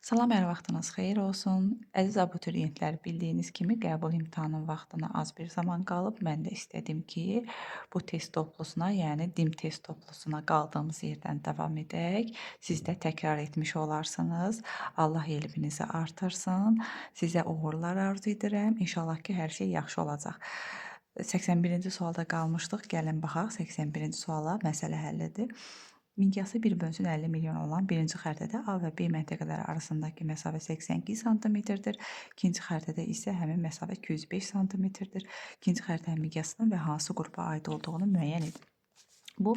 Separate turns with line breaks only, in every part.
Salam, hər vaxtınız xeyir olsun. Əziz abituriyentlər, bildiyiniz kimi qəbul imtahanının vaxtına az bir zaman qalıb. Mən də istədim ki, bu test toplusuna, yəni DİM test toplusuna qaldığımız yerdən davam edək. Siz də təkrar etmiş olarsınız. Allah elminizi artırsın. Sizə uğurlar arzu edirəm. İnşallah ki, hər şey yaxşı olacaq. 81-ci sualda qalmışdıq. Gəlin baxaq 81-ci suala. Məsələ həllidir. Miqyası 1/50 milyon olan birinci xəritədə A və B məntəqələri arasındakı məsafə 82 sm-dir. İkinci xəritədə isə həmin məsafə 205 sm-dir. İkinci xəritənin miqyasının və hansı qrupa aid olduğunu müəyyən edin. Bu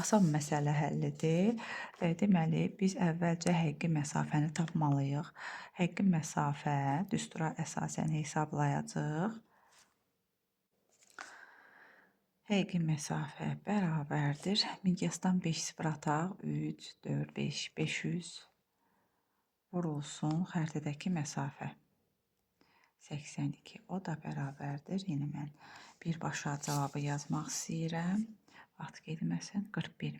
asan məsələ həllidir. Deməli, biz əvvəlcə həqiqi məsafəni tapmalıyıq. Həqiqi məsafə düstura əsasən hesablayacağıq. Həqiqi məsafə bərabərdir. Miqyasdan 5 sıfır ataq. 3, 4, 5, 500 vurulsun xəritədəki məsafə. 82. O da bərabərdir. Yenə mən birbaşa cavabı yazmaq istəyirəm. Vaxt getməsin. 41.000.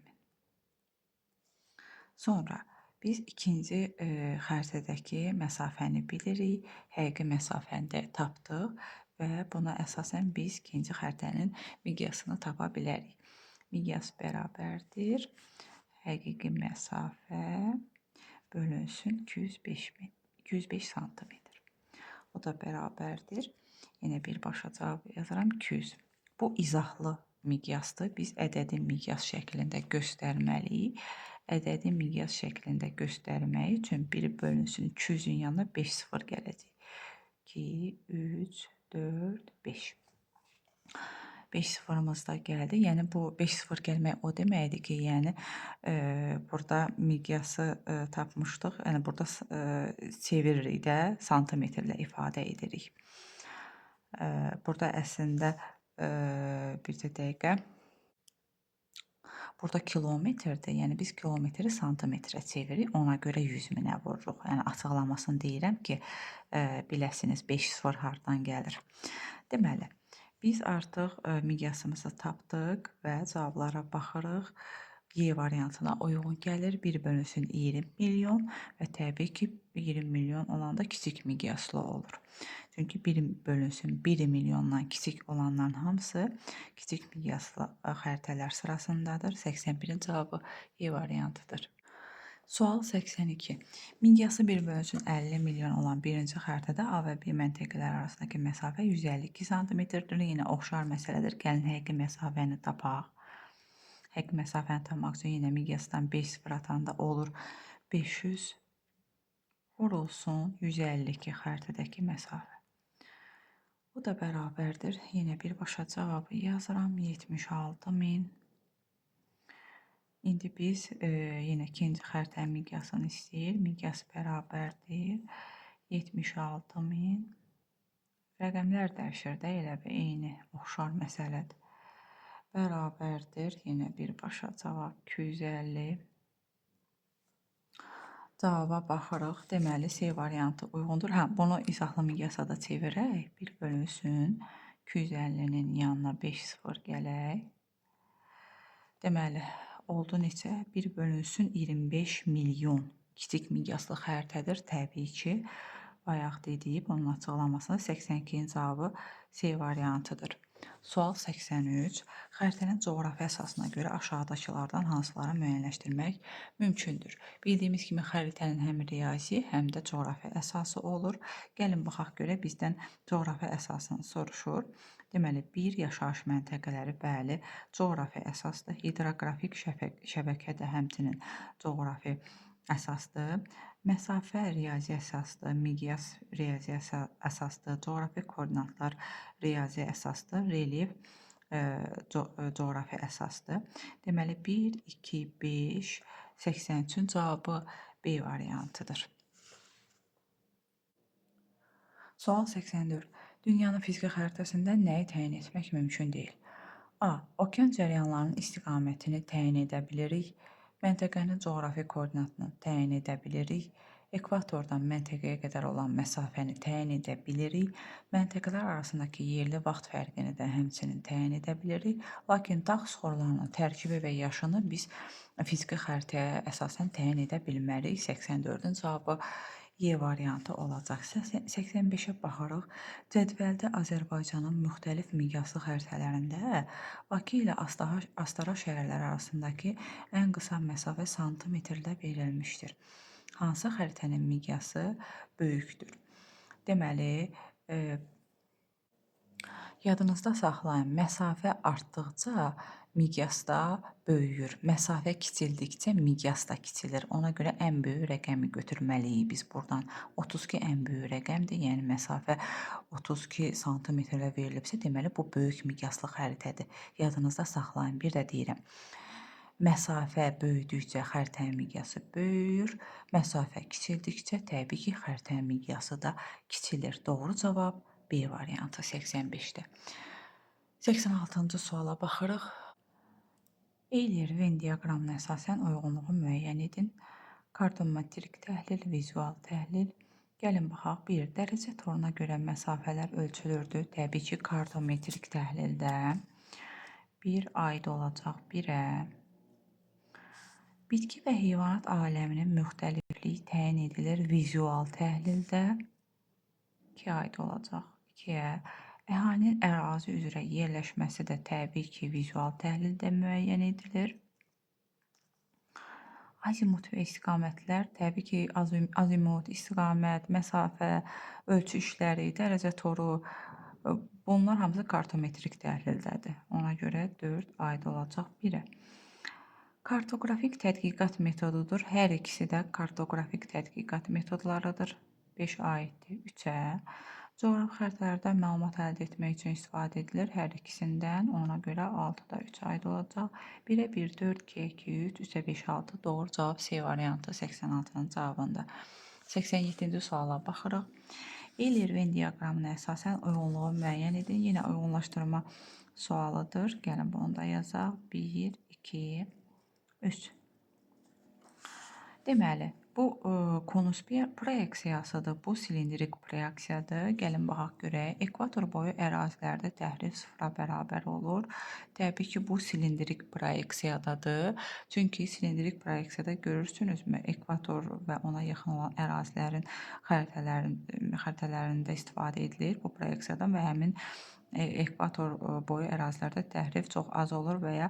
Sonra biz ikinci xəritədəki məsafəni bilirik. Həqiqi məsafəni də tapdıq və buna əsasən biz ikinci xəritənin miqyasını tapa bilərik. Miqyas bərabərdir. Həqiqi məsafə bölünsün 205 sm. O da bərabərdir. Yenə birbaşa cavab yazıram 200. Bu izahlı miqyasdır. Biz ədədi miqyas şəklində göstərməliyik. Ədədi miqyas şəklində göstərmək üçün 1 bölünsün 200-ün yanına 5 sıfır gələcək. 2, 3, 4, 5. 5 sıfırımız da gəldi. Yəni bu 5 sıfır gəlmək o deməkdir ki, yəni burada miqyası tapmışdıq. Yəni burada çeviririk də, santimetrlə ifadə edirik. Burada əslində bircə dəqiqə. Burada kilometrdir. Yəni biz kilometri santimetrə çeviririk. Ona görə 100.000-ə vururuq. Yəni açıqlamasını deyirəm ki, biləsiniz 5 sıfır hardan gəlir. Deməli, biz artıq miqyasımızı tapdıq və cavablara baxırıq. Y variantına uyğun gəlir. 1 bölünsün 20 milyon və təbii ki, 20 milyon olanda kiçik miqyaslı olur. Çünki 1 bölünsün 1 milyondan kiçik olanların hamısı kiçik miqyaslı xəritələr sırasındadır. 81-in cavabı Y variantıdır. Sual 82. Miqyası 1 bölünsün 50 milyon olan birinci xəritədə A və B məntəqələri arasındakı məsafə 152 sm-dir. Yenə oxşar məsələdir. Gəlin həqiqi məsafəni tapaq. Həqiqi məsafəni tapmaq üçün yenə miqyasdan 5 sıfır atanda olur 500 vurulsun 152 xəritədəki məsafə. Bu da bərabərdir. Yenə birbaşa cavabı yazıram 76.000. İndi biz yenə ikinci xəritənin miqyasını istəyir. Miqyas bərabərdir 76.000. Rəqəmlər dəyişir də, elə bir eyni oxşar məsələdir. Bərabərdir. Yenə birbaşa cavab 250. Cavaba baxırıq. Deməli, C variantı uyğundur. Bunu izahlı miqyasa da çevirək. 1 bölünsün 250-nin yanına 5 sıfır gələk. Deməli, oldu neçə? 1 bölünsün 25 milyon. Kiçik miqyaslı xəritədir. Təbii ki, bayaq dediyib, onun açıqlamasında 82-ci cavabı C variantıdır. Sual 83. Xəritənin coğrafi əsasına görə aşağıdakılardan hansıları müəyyənləşdirmək mümkündür? Bildiyimiz kimi xəritənin həm riyazi, həm də coğrafi əsası olur. Gəlin baxaq görə bizdən coğrafi əsasını soruşur. Deməli, bir yaşayış məntəqələri bəli, coğrafi əsasdır. Hidroqrafik şəbəkə də həmçinin coğrafi əsasdır. Məsafə riyazi əsasdır, miqyas riyazi əsasdır, coğrafi koordinatlar riyazi əsasdır, relyef coğrafi əsasdır. Deməli, 1, 2, 5, 83-ün cavabı B variantıdır. Sual 84. Dünyanın fiziki xəritəsində nəyi təyin etmək mümkün deyil? A. Okean cəryanlarının istiqamətini təyin edə bilirik. Məntəqənin coğrafi koordinatını təyin edə bilirik. Ekvatordan məntəqəyə qədər olan məsafəni təyin edə bilirik. Məntəqələr arasındakı yerli vaxt fərqini də həmçinin təyin edə bilirik. Lakin dağ süxurlarının tərkibi və yaşını biz fiziki xəritəyə əsasən təyin edə bilmərik. 84-ün cavabı Y variantı olacaq. 85-ə baxarıq. Cədvəldə Azərbaycanın müxtəlif miqyaslı xəritələrində Bakı ilə Astara şəhərləri arasındakı ən qısa məsafə santimetrlə verilmişdir. Hansı xəritənin miqyası böyükdür? Deməli, yadınızda saxlayın, məsafə artdıqca miqyas da böyüyür. Məsafə kiçildikcə miqyas da kiçilir. Ona görə ən böyük rəqəmi götürməliyik biz buradan. 32 ən böyük rəqəmdir. Yəni məsafə 32 santimetrlə verilibsə, deməli bu böyük miqyaslı xəritədir. Yadınızda saxlayın. Bir də deyirəm. Məsafə böyüdükcə xəritənin miqyası böyüyür. Məsafə kiçildikcə təbii ki, xəritənin miqyası da kiçilir. Doğru cavab B variantı 85-dir. 86-cı suala baxırıq. Eyler Venn diaqramına əsasən uyğunluğu müəyyən edin. Kartometrik təhlil, vizual təhlil. Gəlin baxaq. 1. Dərəcə toruna görə məsafələr ölçülürdü. Təbii ki, kartometrik təhlildə 1 aid olacaq 1-ə. Bitki və heyvanat aləminin müxtəlifliyi təyin edilir vizual təhlildə. 2 aid olacaq 2-yə. Əhalinin ərazi üzrə yerləşməsi də təbii ki, vizual təhlildə müəyyən edilir. Azimut və istiqamətlər, təbii ki, azimut, istiqamət, məsafə, ölçü işləri, dərəcə toru, bunlar hamısı kartometrik təhlildədir. Ona görə 4 aid olacaq 1-ə. Kartoqrafik tədqiqat metodudur. Hər ikisi də kartoqrafik tədqiqat metodlarıdır. 5 aiddir 3-ə. Coğrafi xəritələrdə məlumat əldə etmək üçün istifadə edilir. Hər ikisindən, ona görə 6-da 3 aid olacaq. 1-ə 1, 4, 2-yə 2, 3, 3-ə 5, 6. Doğru cavab C variantı 86-nın cavabında. 87-ci suala baxırıq. Eyler Venn diaqramına əsasən uyğunluğu müəyyən edin. Yenə uyğunlaşdırma sualıdır. Gəlin bunu da yazaq. 1, 2, 3. Deməli, bu konus proyeksiyasıdır, bu silindrik proyeksiyadır. Gəlin baxaq görək. Ekvator boyu ərazilərdə təhrif 0-a bərabər olur. Təbii ki, bu silindrik proyeksiyadadır. Çünki silindrik proyeksiyada görürsünüzmü, ekvator və ona yaxın olan ərazilərin xəritələrində istifadə edilir bu proyeksiyadan və həmin ekvator boyu ərazilərdə təhrif çox az olur və ya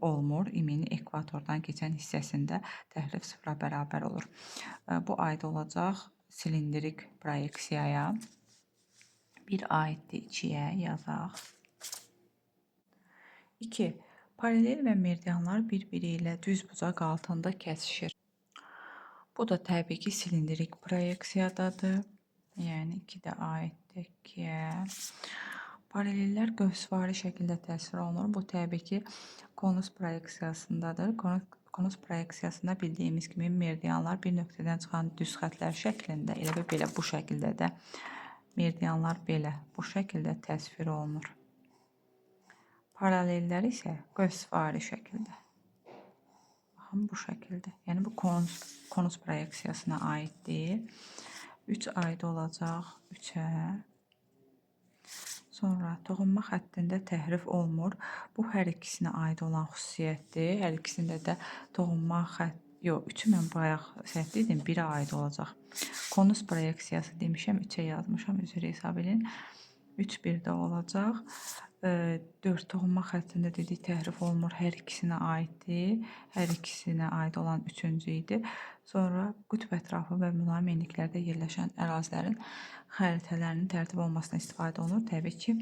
olmur. İmini ekvatordan keçən hissəsində təhrif 0-a bərabər olur. Bu aid olacaq silindrik proyeksiyaya. 1 aiddir 2-yə yazaq. 2. Paralel və meridianlar bir-biri ilə düzbucaq altında kəsişir. Bu da təbii ki, silindrik proyeksiyadadır. Yəni 2-də aiddir 2-yə. Paralellər qövsvari şəkildə təsvir olunur. Bu təbii ki, konus proyeksiyasındadır. Konus proyeksiyasında bildiyimiz kimi meridianlar bir nöqtədən çıxan düz xətlər şəklində, elə belə bu şəkildə də meridianlar belə bu şəkildə təsvir olunur. Paralellər isə qövsvari şəkildə. Baxın bu şəkildə. Yəni bu konus proyeksiyasına aiddir. 3 aid olacaq 3-ə. Sonra toxunma xəttində təhrif olmur. Bu hər ikisinə aid olan xüsusiyyətdir. Hər ikisində də toxunma xətt, yox, 3-ü mən bayaq səhv dedim, 1-ə aid olacaq. Konus proyeksiyası demişəm, 3-ə yazmışam, üzr hesab edin. 3 1-də olacaq. 4 toxunma xəttində dedik təhrif olunur, hər ikisinə aiddir. Hər ikisinə aid olan 3-cü idi. Sonra qütb ətrafı və mülayim enliklərdə yerləşən ərazilərin xəritələrinin tərtib olmasına istifadə olunur. Təbii ki,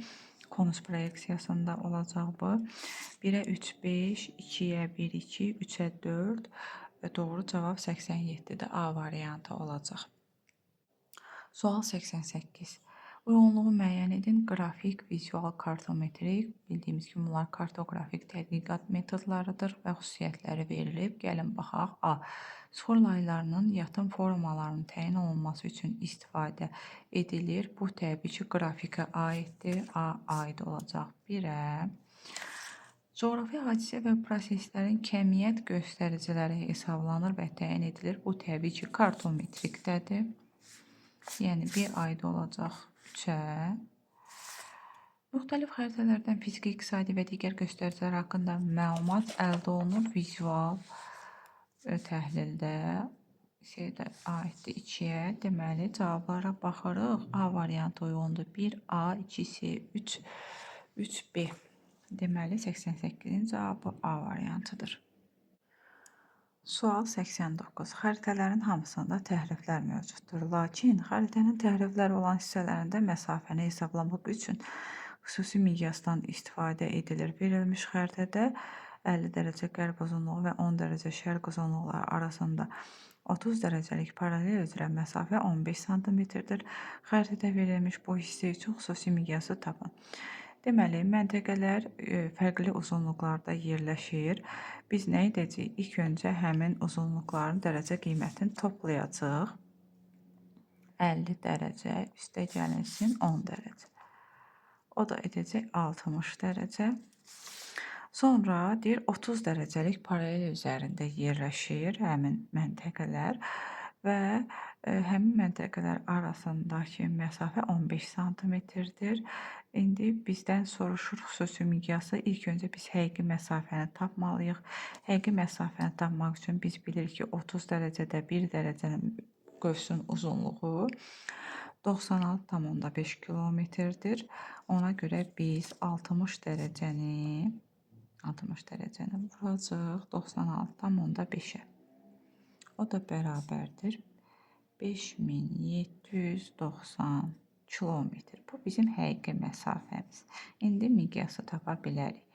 konus proyeksiyasında olacaq bu. 1-ə 3, 5, 2-yə 1, 2, 3-ə 4 və doğru cavab 87-də A variantı olacaq. Sual 88. Uyğunluğu müəyyən edin. Qrafik, vizual, kartometrik. Bildiyimiz kimi bunlar kartoqrafik tədqiqat metodlarıdır və xüsusiyyətləri verilib. Gəlin baxaq. A. Süxur laylarının yatım formalarının təyin olunması üçün istifadə edilir. Bu təbii ki, qrafikə aiddir. A aid olacaq 1-ə. Coğrafi hadisə və proseslərin kəmiyyət göstəriciləri hesablanır və təyin edilir. Bu təbii ki, kartometrikdədir. Yəni bir ayda olacaq 3-ə. Müxtəlif xəritələrdən fiziki, iqtisadi və digər göstəricilər haqqında məlumat əldə olunur vizual təhlildə. Şeydə aiddir 2-yə. Deməli, cavablara baxırıq. A variantı uyğundur. 1A, 2C, 3B. Deməli, 88-in cavabı A variantıdır. Sual 89. Xəritələrin hamısında təhriflər mövcuddur. Lakin xəritənin təhriflər olan hissələrində məsafəni hesablamaq üçün xüsusi miqyasdan istifadə edilir. Verilmiş xəritədə 50 dərəcə qərb uzunluğu və 10 dərəcə şərq uzunluqları arasında 30 dərəcəlik paralel üzrə məsafə 15 sm-dir. Xəritədə verilmiş bu hissə üçün xüsusi miqyası tapın. Deməli, məntəqələr fərqli uzunluqlarda yerləşir. Biz nə edəcəyik? İlk öncə həmin uzunluqların dərəcə qiymətini toplayacaq. 50 dərəcə üstə gəlinsin 10 dərəcə. O da edəcək 60 dərəcə. Sonra deyir 30 dərəcəlik paralel üzərində yerləşir həmin məntəqələr və həmin məntəqələr arasındakı məsafə 15 sm-dir. İndi bizdən soruşur xüsusi miqyası. İlk öncə biz həqiqi məsafəni tapmalıyıq. Həqiqi məsafəni tapmaq üçün biz bilirik ki, 30 dərəcədə 1 dərəcənin qövsün uzunluğu 96,5 kilometrdir. Ona görə biz 60 dərəcəni vuracaq 96,5-ə. O da bərabərdir 5790 kilometr. Bu bizim həqiqi məsafəmiz. İndi miqyası tapa bilərik.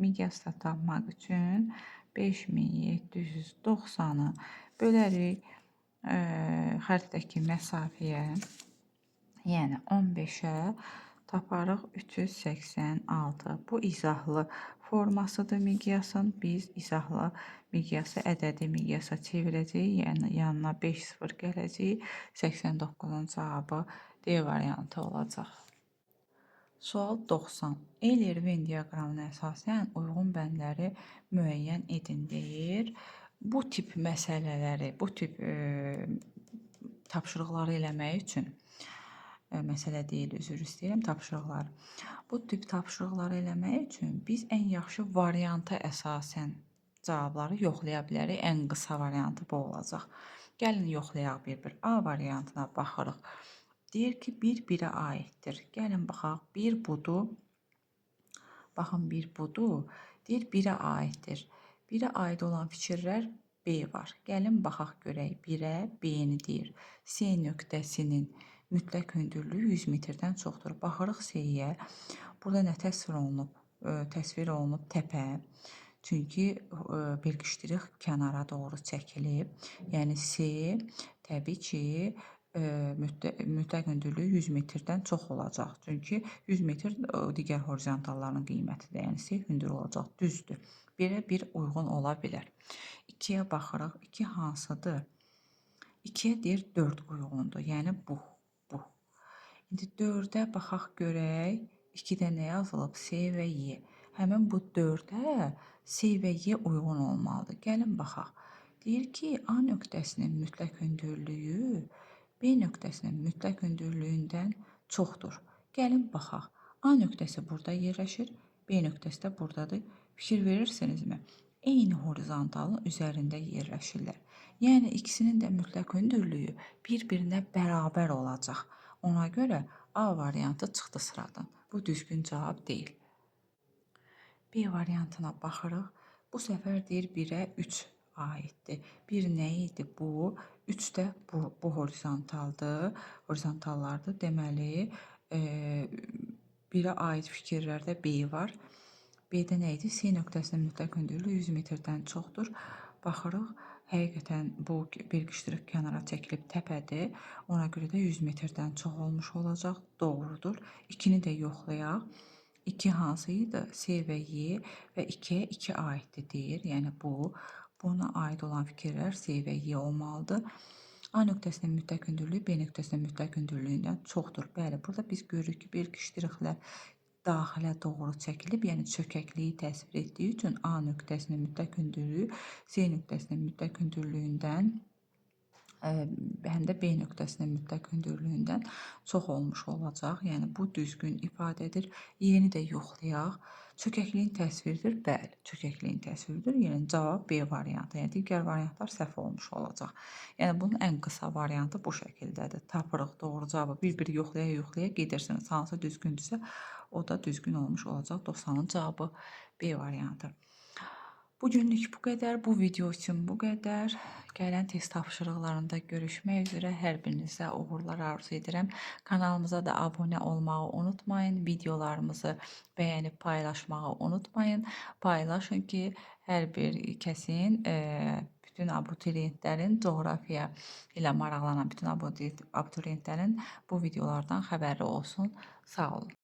Miqyasda tapmaq üçün 5790-ı bölərik xəritədəki məsafəyə, yəni 15-ə taparıq 386. Bu izahlı formasıdır miqyasın. Biz izahlı miqyası ədədi miqyasa çevirəcəyik. Yəni yanına 5-0 gələcək. 89-un cavabı D variantı olacaq. Sual 90. Eyler-Venn diaqramına əsasən uyğun bəndləri müəyyən edin deyir. Bu tip məsələləri, bu tip tapşırıqları eləmək üçün məsələ deyil, üzr istəyirəm, tapşırıqlar. Bu tip tapşırıqları eləmək üçün biz ən yaxşı varianta əsasən cavabları yoxlaya bilərik. Ən qısa variantı bu olacaq. Gəlin yoxlayaq bir-bir. A variantına baxırıq. Deyir ki, 1-1-ə aiddir. Gəlin baxaq, 1 budur. Baxın, 1 budur. Deyir, 1-ə aiddir. 1-ə aid olan fikirlər B var. Gəlin baxaq görək. 1-ə B-ni deyir. C nöqtəsinin mütləq hündürlüyü 100 metrdən çoxdur. Baxırıq C-yə. Burada nə təsvir olunub? Təsvir olunub təpə. Çünki bilgişdirik kənara doğru çəkilib. Yəni C təbii ki, mütləq hündürlüyü 100 metrdən çox olacaq. Çünki 100 metr digər horizontalların qiymətidir. Yəni C hündür olacaq. Düzdür. 1-ə 1 uyğun ola bilər. 2-yə baxırıq. 2 hansıdır? 2-yə deyir 4 uyğundur. Yəni bu. İndi 4-ə baxaq görək. 2-də nə yazılıb? C və Y. Həmin bu 4-ə C və Y uyğun olmalıdır. Gəlin baxaq. Deyir ki, A nöqtəsinin mütləq hündürlüyü B nöqtəsinin mütləq hündürlüyündən çoxdur. Gəlin baxaq. A nöqtəsi burada yerləşir, B nöqtəsi də buradadır. Fikir verirsinizmi? Eyni horizontalın üzərində yerləşirlər. Yəni ikisinin də mütləq hündürlüyü bir-birinə bərabər olacaq. Ona görə A variantı çıxdı sıradan. Bu düzgün cavab deyil. B variantına baxırıq. Bu səfər deyir 1-ə 3 aiddir. 1 nə idi bu? 3 də bu horizontaldır. Horizontallardır. Deməli, 1-ə aid fikirlərdə B var. B-də nə idi? C nöqtəsinin mütləq hündürlüyü 100 metrdən çoxdur. Baxırıq. Həqiqətən bu bilgişdirik kənara çəkilib təpədir. Ona görə də 100 metrdən çox olmuş olacaq. Doğrudur. 2-ni də yoxlayaq. 2 hansı idi? C və Y və 2-yə 2 aiddir deyir. Yəni buna aid olan fikirlər C və Y olmalıdır. A nöqtəsinin mütləq hündürlüyü B nöqtəsinin mütləq hündürlüyündən çoxdur. Bəli, burada biz görürük ki, bilgişdiriklər daxilə doğru çəkilib, yəni çökəkliyi təsvir etdiyi üçün A nöqtəsinin mütləq hündürlüyü C nöqtəsinin mütləq hündürlüyündən həm də B nöqtəsinin mütləq hündürlüyündən çox olmuş olacaq. Yəni bu düzgün ifadədir. Yeni də yoxlayaq. Çökəkliyin təsviridir. Bəli, çökəkliyin təsviridir. Yəni cavab B variantı. Yəni digər variantlar səhv olmuş olacaq. Yəni bunun ən qısa variantı bu şəkildədir. Tapırıq doğru cavabı bir-bir yoxlaya-yoxlaya gedirsiniz. Hansı düzgündürsə, o da düzgün olmuş olacaq. 90-ın cavabı B variantı. Bu günlük bu qədər, bu video üçün bu qədər. Gələn test tapşırıqlarında görüşmək üzrə hər birinizə uğurlar arzu edirəm. Kanalımıza da abunə olmağı unutmayın. Videolarımızı bəyənib paylaşmağı unutmayın. Paylaşın ki, hər bir kəsin, bütün abituriyentlərin, coğrafiya ilə maraqlanan bütün abituriyentlərin bu videolardan xəbəri olsun. Sağ olun.